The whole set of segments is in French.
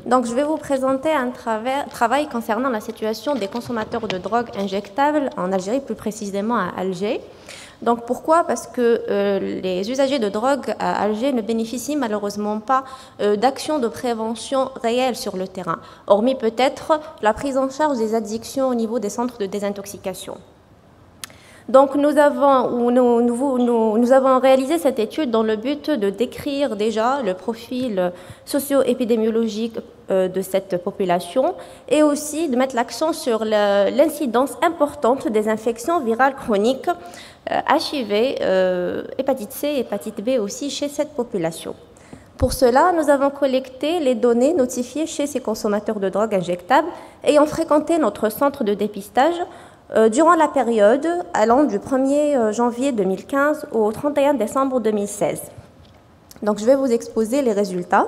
Donc, je vais vous présenter un travail concernant la situation des consommateurs de drogue injectables en Algérie, plus précisément à Alger. Donc, pourquoi? Parce que les usagers de drogue à Alger ne bénéficient malheureusement pas d'actions de prévention réelles sur le terrain, hormis peut-être la prise en charge des addictions au niveau des centres de désintoxication. Donc, nous avons réalisé cette étude dans le but de décrire déjà le profil socio-épidémiologique de cette population et aussi de mettre l'accent sur l'incidence importante des infections virales chroniques, HIV, hépatite C, hépatite B aussi chez cette population. Pour cela, nous avons collecté les données notifiées chez ces consommateurs de drogue injectables ayant fréquenté notre centre de dépistage durant la période allant du 1er janvier 2015 au 31 décembre 2016. Donc, je vais vous exposer les résultats.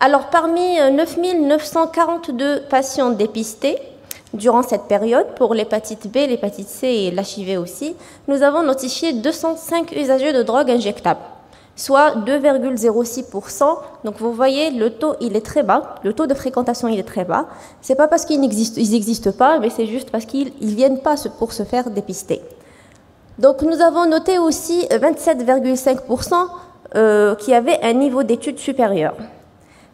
Alors, parmi 9 942 patients dépistés durant cette période, pour l'hépatite B, l'hépatite C et l'HIV aussi, nous avons notifié 205 usagers de drogue injectables, soit 2,06%. Donc vous voyez, le taux, il est très bas, le taux de fréquentation, il est très bas. Ce n'est pas parce qu'ils n'existent pas, mais c'est juste parce qu'ils ne viennent pas pour se faire dépister. Donc nous avons noté aussi 27,5% qui avaient un niveau d'études supérieur.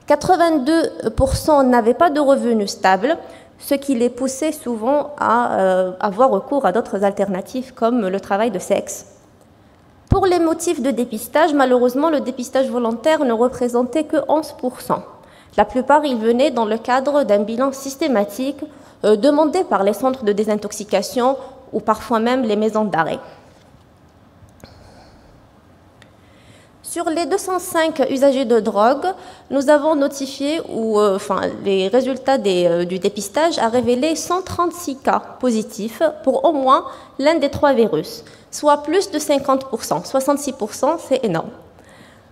82% n'avaient pas de revenus stables, ce qui les poussait souvent à avoir recours à d'autres alternatives comme le travail de sexe. Pour les motifs de dépistage, malheureusement, le dépistage volontaire ne représentait que 11%. La plupart, ils venaient dans le cadre d'un bilan systématique demandé par les centres de désintoxication ou parfois même les maisons d'arrêt. Sur les 205 usagers de drogue, nous avons notifié, les résultats du dépistage a révélé 136 cas positifs pour au moins l'un des 3 virus, soit plus de 50%. 66%, c'est énorme.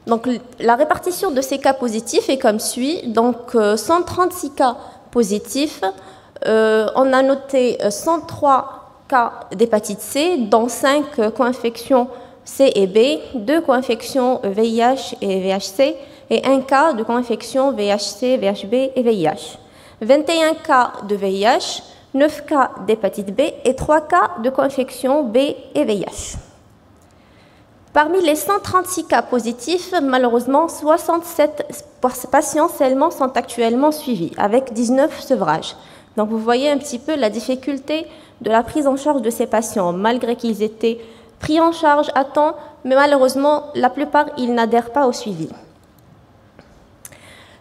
Donc, la répartition de ces cas positifs est comme suit. Donc, 136 cas positifs, on a noté 103 cas d'hépatite C, dont 5 co-infections C et B, 2 co-infections VIH et VHC et 1 cas de co-infection VHC, VHB et VIH. 21 cas de VIH, 9 cas d'hépatite B et 3 cas de co-infection B et VIH. Parmi les 136 cas positifs, malheureusement, 67 patients seulement sont actuellement suivis, avec 19 sevrages. Donc vous voyez un petit peu la difficulté de la prise en charge de ces patients, malgré qu'ils étaient pris en charge à temps, mais malheureusement, la plupart, ils n'adhèrent pas au suivi.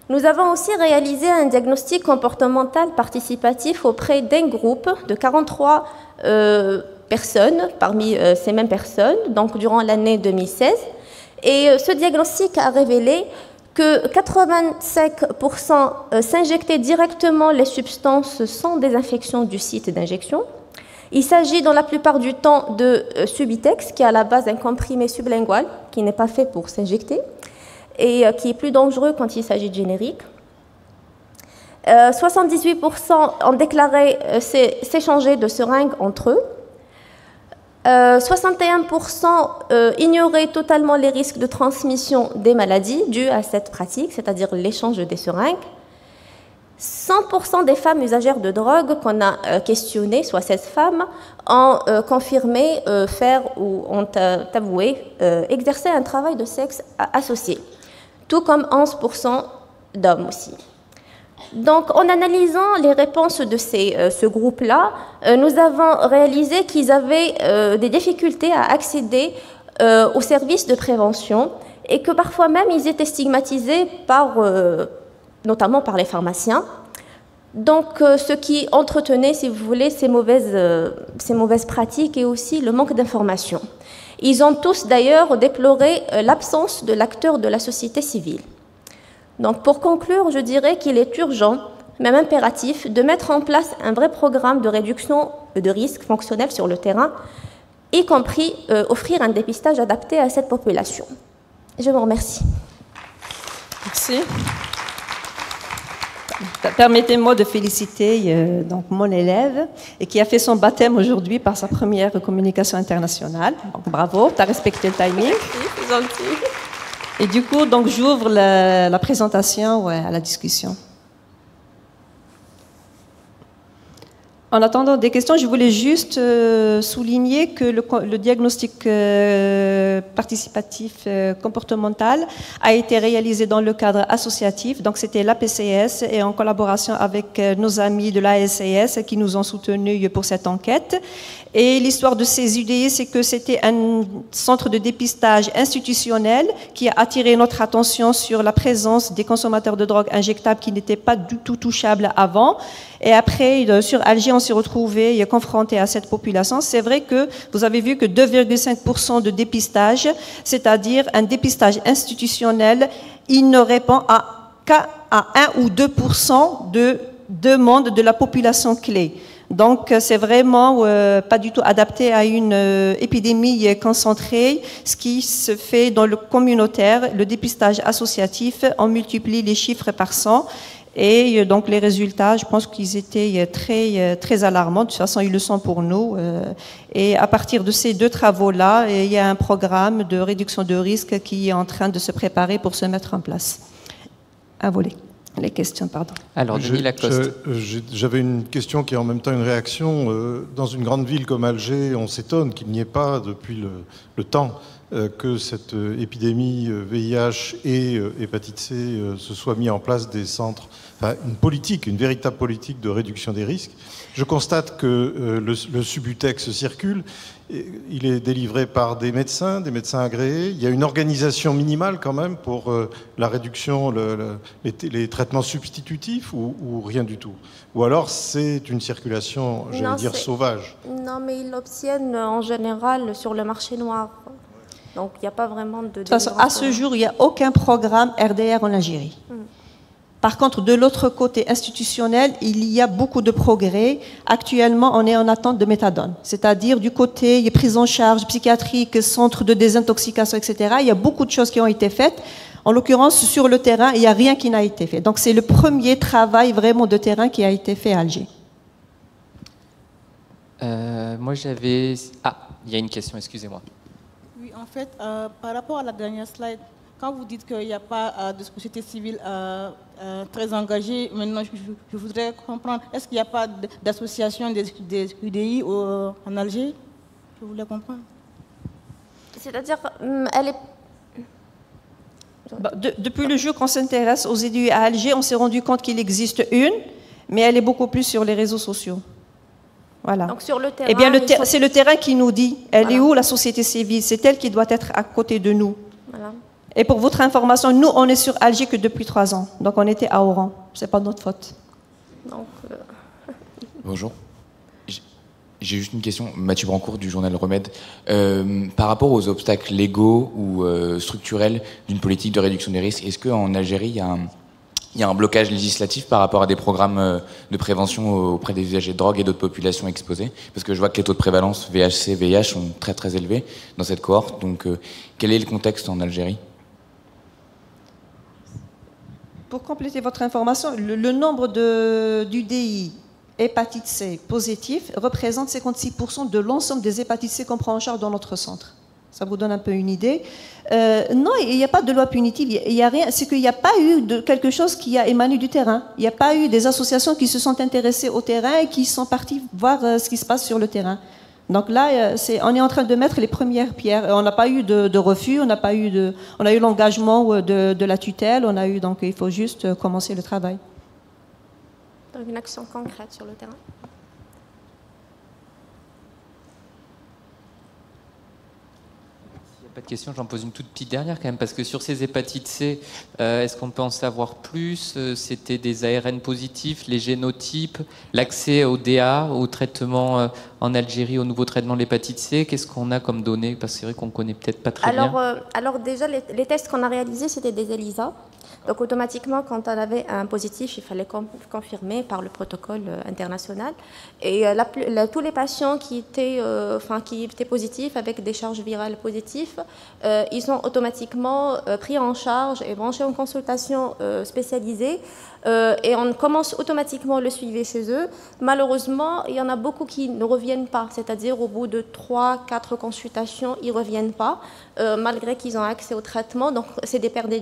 Nous avons aussi réalisé un diagnostic comportemental participatif auprès d'un groupe de 43 personnes, parmi ces mêmes personnes, donc durant l'année 2016. Et ce diagnostic a révélé que 85% s'injectaient directement les substances sans désinfection du site d'injection. Il s'agit dans la plupart du temps de Subutex, qui est à la base un comprimé sublingual, qui n'est pas fait pour s'injecter, et qui est plus dangereux quand il s'agit de générique. 78% ont déclaré s'échanger de seringues entre eux. 61% ignoraient totalement les risques de transmission des maladies dues à cette pratique, c'est-à-dire l'échange des seringues. 100% des femmes usagères de drogue qu'on a questionnées, soit 16 femmes, ont confirmé faire ou ont avoué exercer un travail de sexe associé, tout comme 11% d'hommes aussi. Donc, en analysant les réponses de ce groupe-là, nous avons réalisé qu'ils avaient des difficultés à accéder aux services de prévention et que parfois même ils étaient stigmatisés notamment par les pharmaciens. Donc, ce qui entretenait, si vous voulez, ces mauvaises pratiques et aussi le manque d'information. Ils ont tous d'ailleurs déploré l'absence de l'acteur de la société civile. Donc, pour conclure, je dirais qu'il est urgent, même impératif, de mettre en place un vrai programme de réduction de risques fonctionnels sur le terrain, y compris offrir un dépistage adapté à cette population. Je vous remercie. Merci. Permettez-moi de féliciter donc mon élève et qui a fait son baptême aujourd'hui par sa première communication internationale. Donc, bravo, tu as respecté le timing. Merci, c'est gentil. Et du coup, donc j'ouvre la présentation à la discussion. En attendant des questions, je voulais juste souligner que le diagnostic participatif comportemental a été réalisé dans le cadre associatif. Donc, c'était l'APCS et en collaboration avec nos amis de l'ASCS qui nous ont soutenus pour cette enquête. Et l'histoire de ces UDI, c'est que c'était un centre de dépistage institutionnel qui a attiré notre attention sur la présence des consommateurs de drogue injectables qui n'étaient pas du tout touchables avant. Et après, sur Alger, on s'est retrouvé confronté à cette population. C'est vrai que vous avez vu que 2,5% de dépistage, c'est-à-dire un dépistage institutionnel, il ne répond qu'à 1 ou 2% de demandes de la population clé. Donc, c'est vraiment pas du tout adapté à une épidémie concentrée. Ce qui se fait dans le communautaire, le dépistage associatif, on multiplie les chiffres par 100. Et donc, les résultats, je pense qu'ils étaient très alarmants. De toute façon, ils le sont pour nous. Et à partir de ces deux travaux-là, il y a un programme de réduction de risque qui est en train de se préparer pour se mettre en place. À voler. Les questions, pardon. Alors, Denis Lacoste. J'avais une question qui est en même temps une réaction. Dans une grande ville comme Alger, on s'étonne qu'il n'y ait pas, depuis le temps, que cette épidémie VIH et hépatite C se soit mis en place des centres, enfin une politique, une véritable politique de réduction des risques. Je constate que le Subutex circule. Il est délivré par des médecins agréés. Il y a une organisation minimale quand même pour la réduction, les traitements substitutifs ou rien du tout. Ou alors c'est une circulation, j'allais dire, sauvage. Non, mais ils l'obtiennent en général sur le marché noir. Donc il n'y a pas vraiment de... De toute façon, à ce jour, il n'y a aucun programme RDR en Algérie. Par contre, de l'autre côté institutionnel, il y a beaucoup de progrès. Actuellement, on est en attente de méthadone. C'est-à-dire du côté prise en charge psychiatrique, centre de désintoxication, etc. Il y a beaucoup de choses qui ont été faites. En l'occurrence, sur le terrain, il n'y a rien qui n'a été fait. Donc, c'est le premier travail vraiment de terrain qui a été fait à Alger. Moi, j'avais... Ah, il y a une question, excusez-moi. Oui, en fait, par rapport à la dernière slide, quand vous dites qu'il n'y a pas de société civile très engagée, maintenant je voudrais comprendre, est-ce qu'il n'y a pas d'association des UDI en Alger? Je voulais comprendre. C'est-à-dire, elle est... Depuis le jour qu'on s'intéresse aux UDI à Alger, on s'est rendu compte qu'il existe une, mais elle est beaucoup plus sur les réseaux sociaux. Voilà. Donc sur le terrain, eh bien, c'est le terrain qui nous dit, elle est où la société civile? C'est elle qui doit être à côté de nous. Voilà. Et pour votre information, nous, on est sur Alger que depuis 3 ans. Donc, on était à Oran. Ce n'est pas notre faute. Donc, Bonjour. J'ai juste une question. Mathieu Brancourt du journal Remède. Par rapport aux obstacles légaux ou structurels d'une politique de réduction des risques, est-ce qu'en Algérie, il y a un blocage législatif par rapport à des programmes de prévention auprès des usagers de drogue et d'autres populations exposées? Parce que je vois que les taux de prévalence VHC, VIH sont très très élevés dans cette cohorte. Donc, quel est le contexte en Algérie? Pour compléter votre information, le nombre d'UDI hépatite C positif représente 56% de l'ensemble des hépatites C qu'on prend en charge dans notre centre. Ça vous donne un peu une idée. Non, il n'y a pas de loi punitive. Il y a rien. C'est qu'il n'y a pas eu de quelque chose qui a émané du terrain. Il n'y a pas eu des associations qui se sont intéressées au terrain et qui sont parties voir ce qui se passe sur le terrain. Donc là, on est en train de mettre les premières pierres. On n'a pas eu de refus, on a eu l'engagement de la tutelle. Donc il faut juste commencer le travail. Donc une action concrète sur le terrain. Pas de question, j'en pose une toute petite dernière quand même, parce que sur ces hépatites C, est-ce qu'on peut en savoir plus? C'était des ARN positifs, les génotypes, l'accès au DA, au traitement en Algérie, au nouveau traitement de l'hépatite C. Qu'est-ce qu'on a comme données? Parce que c'est vrai qu'on ne connaît peut-être pas très bien. Alors déjà, les tests qu'on a réalisés, c'était des ELISA. Donc automatiquement, quand on avait un positif, il fallait confirmer par le protocole international. Et tous les patients qui étaient positifs avec des charges virales positives, ils sont automatiquement pris en charge et branchés en consultation spécialisée. Et on commence automatiquement le suivi chez eux. Malheureusement, il y en a beaucoup qui ne reviennent pas, c'est-à-dire au bout de 3-4 consultations, ils ne reviennent pas, malgré qu'ils ont accès au traitement. Donc c'est des perdus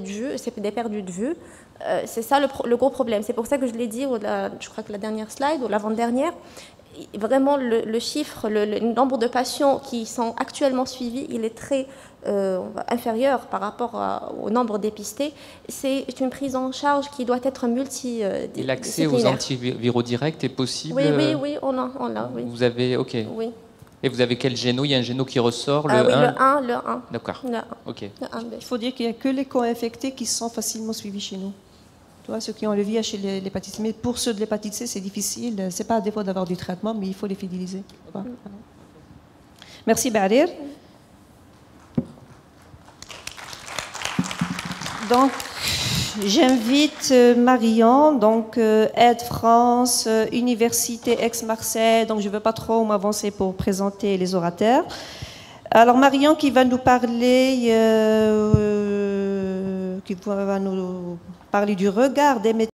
de vue. C'est ça le gros problème. C'est pour ça que je l'ai dit, je crois que la dernière slide ou l'avant-dernière, vraiment le chiffre, le nombre de patients qui sont actuellement suivis, il est très inférieur par rapport au nombre dépistés. C'est une prise en charge qui doit être multidisciplinaire. Et l'accès aux antiviraux directs est possible? Oui, on l'a. Oui. Vous avez, ok. Oui. Et vous avez quel géno? Il y a un géno qui ressort, oui, le 1. D'accord. Ok. Il faut dire qu'il n'y a que les co-infectés qui sont facilement suivis chez nous. Tu vois, ceux qui ont le VIH et l'hépatite C. Mais pour ceux de l'hépatite C, c'est difficile. Ce n'est pas à défaut d'avoir du traitement, mais il faut les fidéliser. Voilà. Merci, Barir. Donc, j'invite Marion, donc Aide France, Université Aix-Marseille, donc je ne veux pas trop m'avancer pour présenter les orateurs. Alors Marion qui va nous parler, du regard des médecins